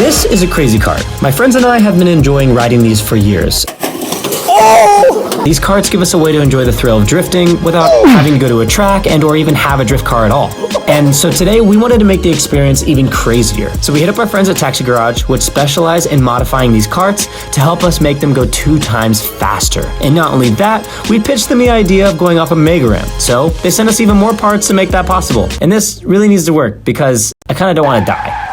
This is a crazy cart. My friends and I have been enjoying riding these for years. These carts give us a way to enjoy the thrill of drifting without having to go to a track and or even have a drift car at all. And so today we wanted to make the experience even crazier. So we hit up our friends at Taxi Garage, which specialize in modifying these carts to help us make them go 2 times faster. And not only that, we pitched them the idea of going off a mega ramp. So they sent us even more parts to make that possible. And this really needs to work because I kind of don't want to die.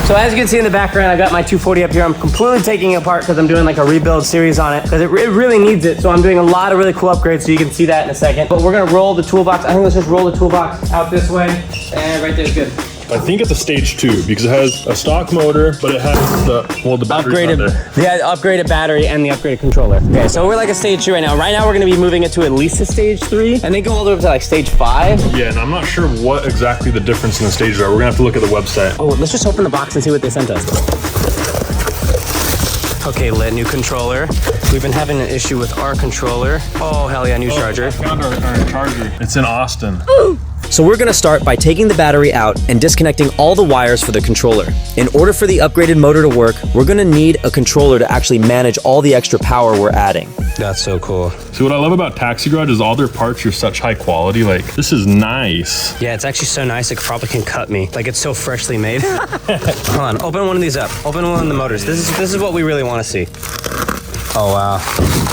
So as you can see in the background, I got my 240 up here. I'm completely taking it apart because I'm doing like a rebuild series on it because it really needs it. So I'm doing a lot of really cool upgrades, so you can see that in a second. But we're gonna roll the toolbox. I think let's just roll the toolbox out this way, and right there's good. I think it's a stage 2 because it has a stock motor, but it has the battery's not there. The upgraded battery and the upgraded controller. Okay, so we're like a stage 2 right now. Right now we're gonna be moving it to at least a stage 3 and then go all the way up to like stage 5. Yeah, and I'm not sure what exactly the difference in the stages are. We're gonna have to look at the website. Oh, let's just open the box and see what they sent us. Okay, lit, new controller. We've been having an issue with our controller. Oh, hell yeah, new charger. I found our charger. It's in Austin. So we're gonna start by taking the battery out and disconnecting all the wires for the controller. In order for the upgraded motor to work, we're gonna need a controller to actually manage all the extra power we're adding. That's so cool. See, what I love about Taxi Garage is all their parts are such high quality. Like, this is nice. Yeah, it's actually so nice, it probably can cut me. Like, it's so freshly made. Hold on, open one of these up. Open one of the motors. This is what we really wanna see. Oh, wow.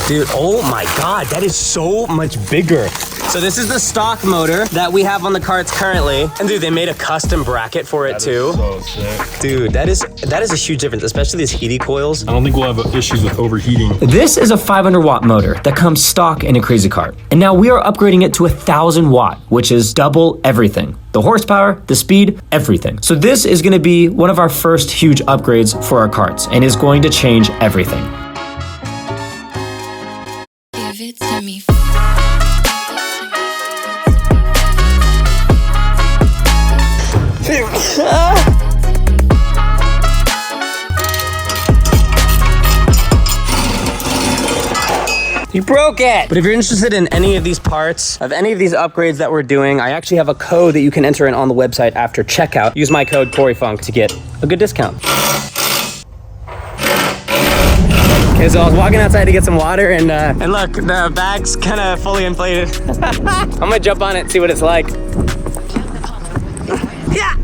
Dude, oh my God, that is so much bigger. So this is the stock motor that we have on the carts currently. And dude, they made a custom bracket for it too. So sick. Dude, that is a huge difference, especially these heaty coils. I don't think we'll have issues with overheating. This is a 500 watt motor that comes stock in a crazy cart. And now we are upgrading it to 1,000 watt, which is double everything. The horsepower, the speed, everything. So this is gonna be one of our first huge upgrades for our carts and is going to change everything. Give it to me. You broke it! But if you're interested in any of these parts, of any of these upgrades that we're doing, I actually have a code that you can enter in on the website after checkout. Use my code coreyfunk to get a good discount. Okay, so I was walking outside to get some water and look, the bag's kind of fully inflated. I'm gonna jump on it and see what it's like. Yeah!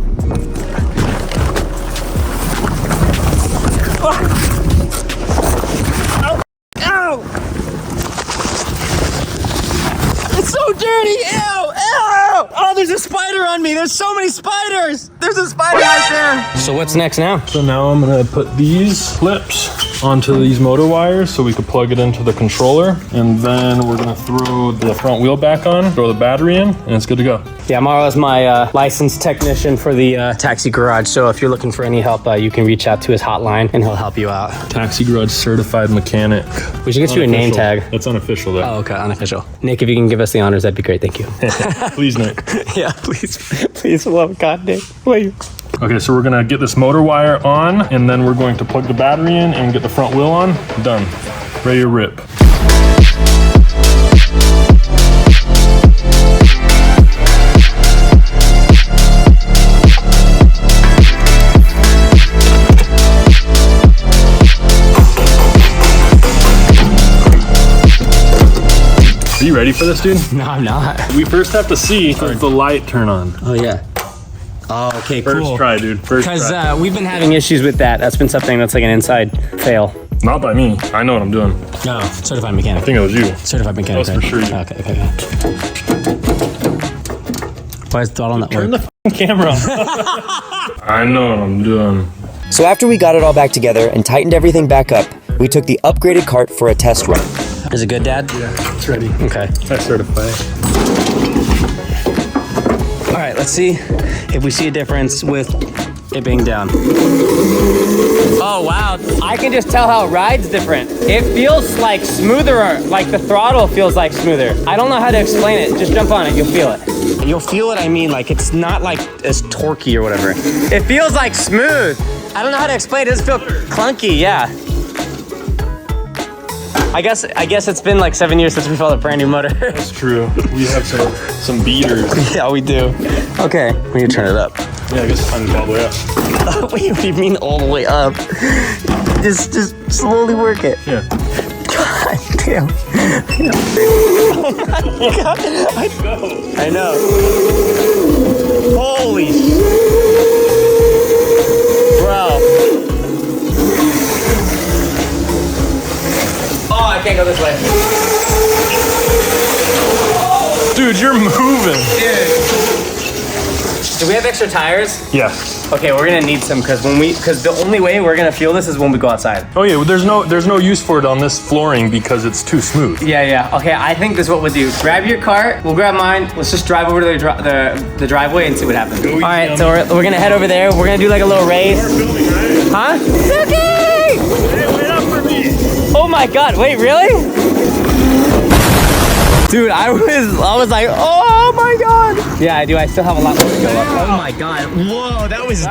It's so dirty! Ew! Ew! Oh, there's a spider on me! There's so many spiders! There's a spider right there! So what's next now? So now I'm gonna put these clips onto these motor wires so we can plug it into the controller. And then we're gonna throw the front wheel back on, throw the battery in, and it's good to go. Yeah, Marlo's my licensed technician for the Taxi Garage. So if you're looking for any help, you can reach out to his hotline and he'll help you out. Taxi Garage certified mechanic. We should get you a name tag. That's unofficial though. Oh, okay, unofficial. Nick, if you can give us the honors, that'd be great. Thank you. Please, Nick. Yeah, please. Please, for the love of God, Nick. Please. Okay, so we're gonna get this motor wire on, and then we're going to plug the battery in and get the front wheel on. Done. Ready to rip. Are you ready for this, dude? No, I'm not. We first have to see does the light turn on. Oh, yeah. Oh, okay, cool. First try, dude. First try. Because we've been having issues with that. That's been something that's like an inside fail. Not by me. I know what I'm doing. No, certified mechanic. I think it was you. Certified mechanic. That was for sure you. Okay. Why is the throttle not Turn working? the camera on. I know what I'm doing. So after we got it all back together and tightened everything back up, we took the upgraded cart for a test run. Is it good, Dad? Yeah, it's ready. Okay. I certify. All right, let's see if we see a difference with it being down. Oh, wow. I can just tell how it rides different. It feels like smoother, like the throttle feels like smoother. I don't know how to explain it. Just jump on it, you'll feel it. You'll feel it, I mean, like it's not like as torquey or whatever. It feels like smooth. I don't know how to explain it. It doesn't feel clunky, yeah. I guess it's been like 7 years since we felt a brand new motor. That's true. We have some beaters. Yeah, we do. Okay, we need to turn it up. Yeah, I guess it's time to go all the way up. Wait, what do you mean all the way up? Just slowly work it. Yeah. God damn. Oh my God. I know. Holy bro. Oh, I can't go this way. Dude, you're moving. Do we have extra tires? Yeah. Okay, we're gonna need some because the only way we're gonna feel this is when we go outside. Oh yeah, well, there's no use for it on this flooring because it's too smooth. Yeah. Okay, I think this is what we'll do. Grab your cart. We'll grab mine. Let's just drive over to the driveway and see what happens. All right, so we're gonna head over there. We're gonna do like a little race. We're filming, right? Huh? Okay. Hey, wait up for me. Oh my God! Wait, really? Dude, I was like, oh my God. Yeah, I do. I still have a lot more to go up. Oh my God. Whoa, that was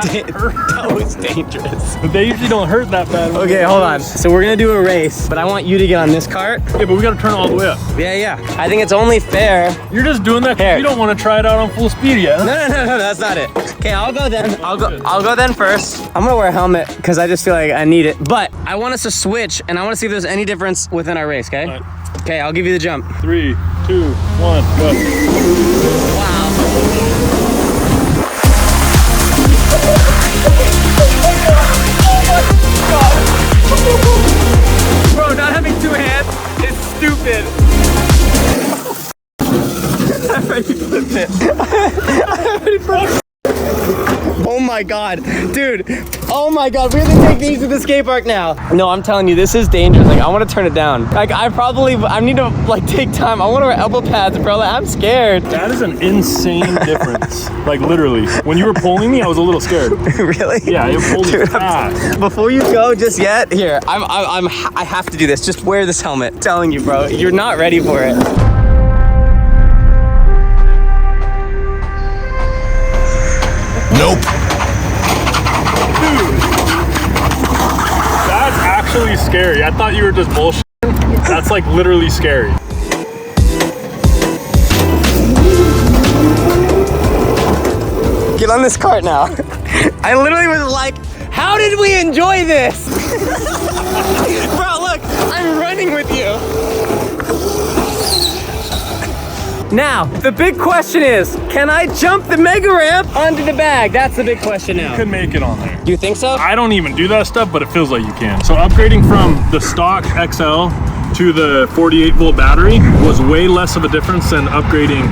dangerous. But they usually don't hurt that bad. Okay, hold on. So we're gonna do a race, but I want you to get on this cart. Yeah, but we gotta turn all the way up. Yeah. I think it's only fair. You're just doing that because Here. you don't want to try it out on full speed yet. No, that's not it. Okay, I'll go then. I'll go then first. I'm gonna wear a helmet because I just feel like I need it. But I want us to switch, and I want to see if there's any difference within our race. Okay. All right. Okay, I'll give you the jump. 3, 2, 1, go. Wow. Bro, not having two hands is stupid. I already flipped it. Oh my God, dude. Oh my God, we have to take these to the skate park now. No, I'm telling you, this is dangerous. Like, I want to turn it down. Like, I need to like take time. I want to wear elbow pads, bro. Like, I'm scared. That is an insane difference. Like literally, when you were pulling me, I was a little scared. Really? Yeah, you pulled me fast. Before you go just yet, here, I have to do this. Just wear this helmet. I'm telling you, bro, you're not ready for it. Nope. Dude, that's actually scary. I thought you were just bullshitting. That's like literally scary. Get on this cart now. I literally was like, how did we enjoy this? Bro, look, I'm running with you. Now, the big question is, can I jump the mega ramp onto the bag? That's the big question now. You could make it on there. Do you think so? I don't even do that stuff, but it feels like you can. So upgrading from the stock XL to the 48 volt battery was way less of a difference than upgrading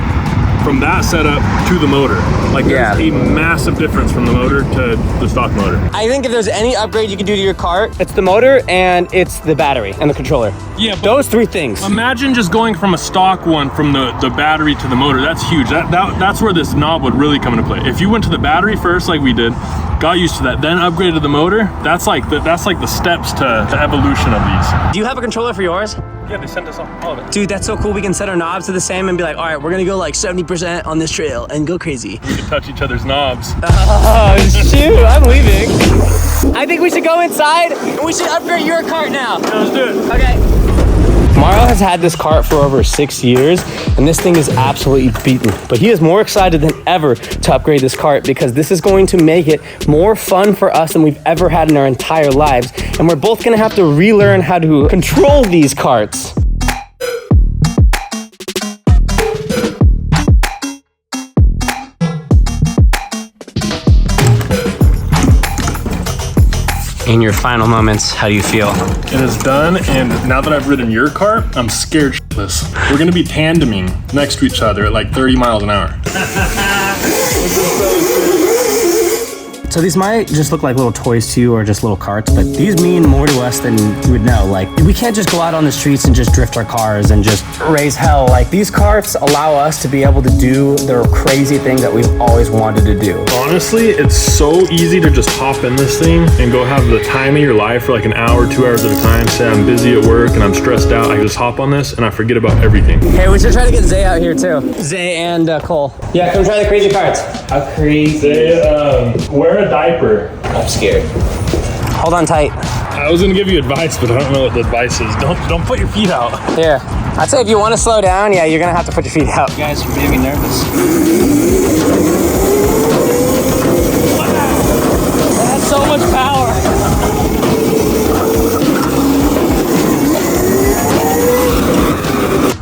from that setup to the motor. Like there's a massive difference from the motor to the stock motor. I think if there's any upgrade you can do to your cart, it's the motor and it's the battery and the controller. Yeah, but those three things. Imagine just going from a stock one from the battery to the motor. That's huge. That's where this knob would really come into play. If you went to the battery first, like we did, got used to that, then upgraded to the motor, that's like the steps to the evolution of these. Do you have a controller for yours? Yeah, they sent us all of it. Dude, that's so cool. We can set our knobs to the same and be like, all right, we're gonna go like 70% on this trail and go crazy. We can touch each other's knobs. Oh, shoot, I'm leaving. I think we should go inside and we should upgrade your cart now. Yeah, let's do it. Okay. Mario has had this cart for over 6 years, and this thing is absolutely beaten. But he is more excited than ever to upgrade this cart because this is going to make it more fun for us than we've ever had in our entire lives. And we're both gonna have to relearn how to control these carts. In your final moments, how do you feel? It is done, and now that I've ridden your cart, I'm scared shitless. We're gonna be tandeming next to each other at like 30 miles an hour. So these might just look like little toys to you or just little carts, but these mean more to us than you would know. Like, we can't just go out on the streets and just drift our cars and just raise hell. Like, these carts allow us to be able to do the crazy thing that we've always wanted to do. Honestly, it's so easy to just hop in this thing and go have the time of your life for like an hour, 2 hours at a time. Say I'm busy at work and I'm stressed out, I just hop on this and I forget about everything. Hey, we should try to get Zay out here too. Zay and Cole. Yeah, come try the crazy carts. How crazy. Zay, wear a diaper. I'm scared. Hold on tight. I was gonna give you advice, but I don't know what the advice is. Don't put your feet out. Here. I'd say if you want to slow down, yeah, you're gonna have to put your feet out. You guys are making me nervous.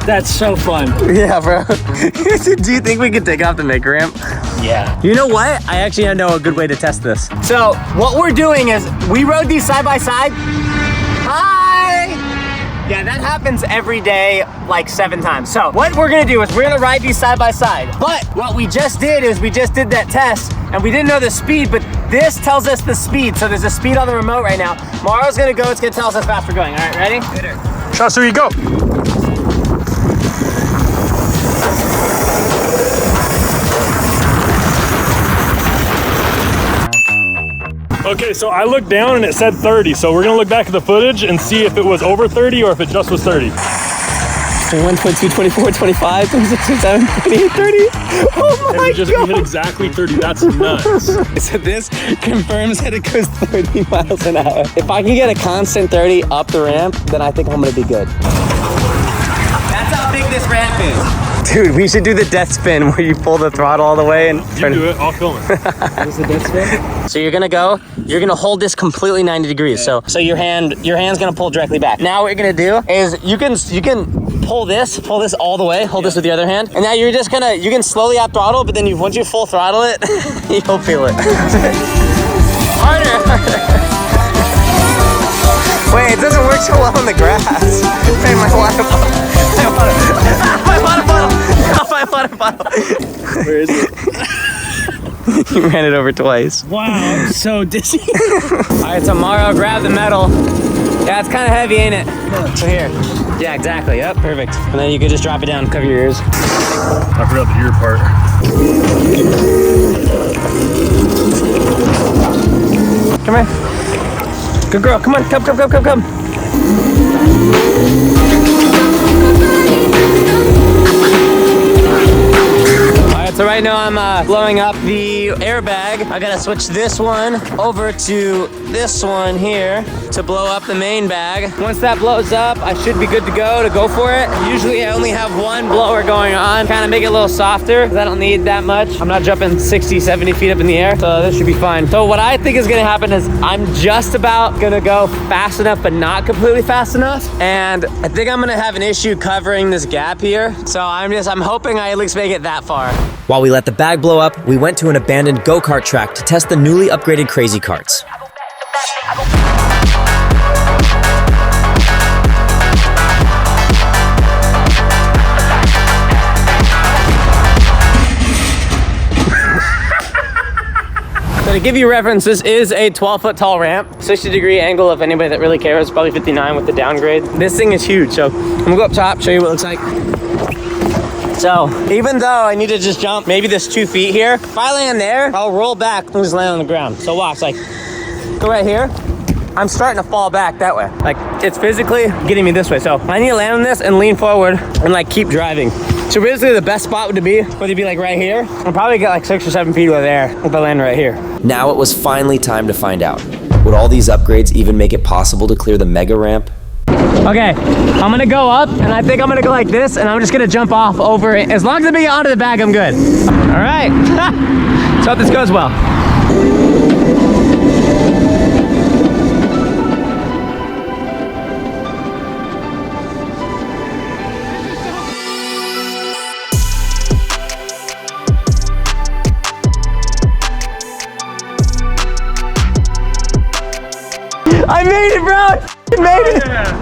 That's so fun. Yeah, bro. Do you think we could take off the mega ramp? Yeah. You know what? I actually know a good way to test this. So what we're doing is we rode these side by side. Hi! Yeah, that happens every day like 7 times. So what we're gonna do is we're gonna ride these side by side. But what we just did is we just did that test and we didn't know the speed, but this tells us the speed. So there's a speed on the remote right now. Mara's gonna go, it's gonna tell us how fast we're going. All right, ready? Trust where you go. Okay, so I looked down and it said 30. So we're gonna look back at the footage and see if it was over 30 or if it just was 30. 21, 22, 24, 25, 26, 27, 28, 30. Oh my You hit exactly 30. That's nuts. So this confirms that it goes 30 miles an hour. If I can get a constant 30 up the ramp, then I think I'm gonna be good. That's how big this ramp is. Dude, we should do the death spin where you pull the throttle all the way and You do it, I'll film it. What's the death spin? So you're gonna hold this completely 90 degrees. So your hand's gonna pull directly back. Now what you're gonna do is you can pull this all the way, hold this with the other hand. And now you can slowly out throttle, but then once you full throttle it, you'll feel it. Harder. Wait, it doesn't work so well on the grass. Hey, my water bottle. My water bottle. Where is it? You ran it over twice. Wow, I'm so dizzy. All right, so Mara, grab the metal. Yeah, it's kind of heavy, ain't it? So here. Yeah, exactly. Yep, perfect. And then you could just drop it down, cover your ears. I forgot the ear part. Come here. Good girl. Come on. Come. So right now I'm blowing up the airbag. I gotta switch this one over to this one here to blow up the main bag. Once that blows up, I should be good to go for it. Usually I only have one blower going on, kind of make it a little softer because I don't need that much. I'm not jumping 60, 70 feet up in the air, so this should be fine. So what I think is gonna happen is I'm just about gonna go fast enough, but not completely fast enough. And I think I'm gonna have an issue covering this gap here. So I'm hoping I at least make it that far. While we let the bag blow up, we went to an abandoned go-kart track to test the newly upgraded crazy karts. So to give you reference, this is a 12-foot tall ramp, 60-degree angle. If anybody that really cares, probably 59 with the downgrade. This thing is huge, so I'm gonna go up top, show you what it looks like. So even though I need to just jump maybe this 2 feet here, if I land there, I'll roll back and just land on the ground. So watch, like, go right here. I'm starting to fall back that way. Like, it's physically getting me this way. So I need to land on this and lean forward and like keep driving. So basically the best spot would be like right here. I'll probably get like 6 or 7 feet of there if I land right here. Now it was finally time to find out. Would all these upgrades even make it possible to clear the mega ramp? Okay, I'm gonna go up and I think I'm gonna go like this and I'm just gonna jump off over it. As long as I make it onto the bag, I'm good. All right, so hope this goes well. I made it, bro! I made it! Yeah.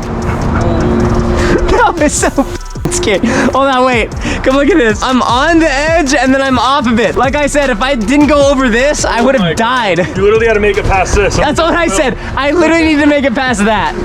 That was so scary. Hold on, wait. Come look at this. I'm on the edge and then I'm off of it. Like I said, if I didn't go over this, I would have died. You literally had to make it past this. That's what I said. I literally need to make it past that.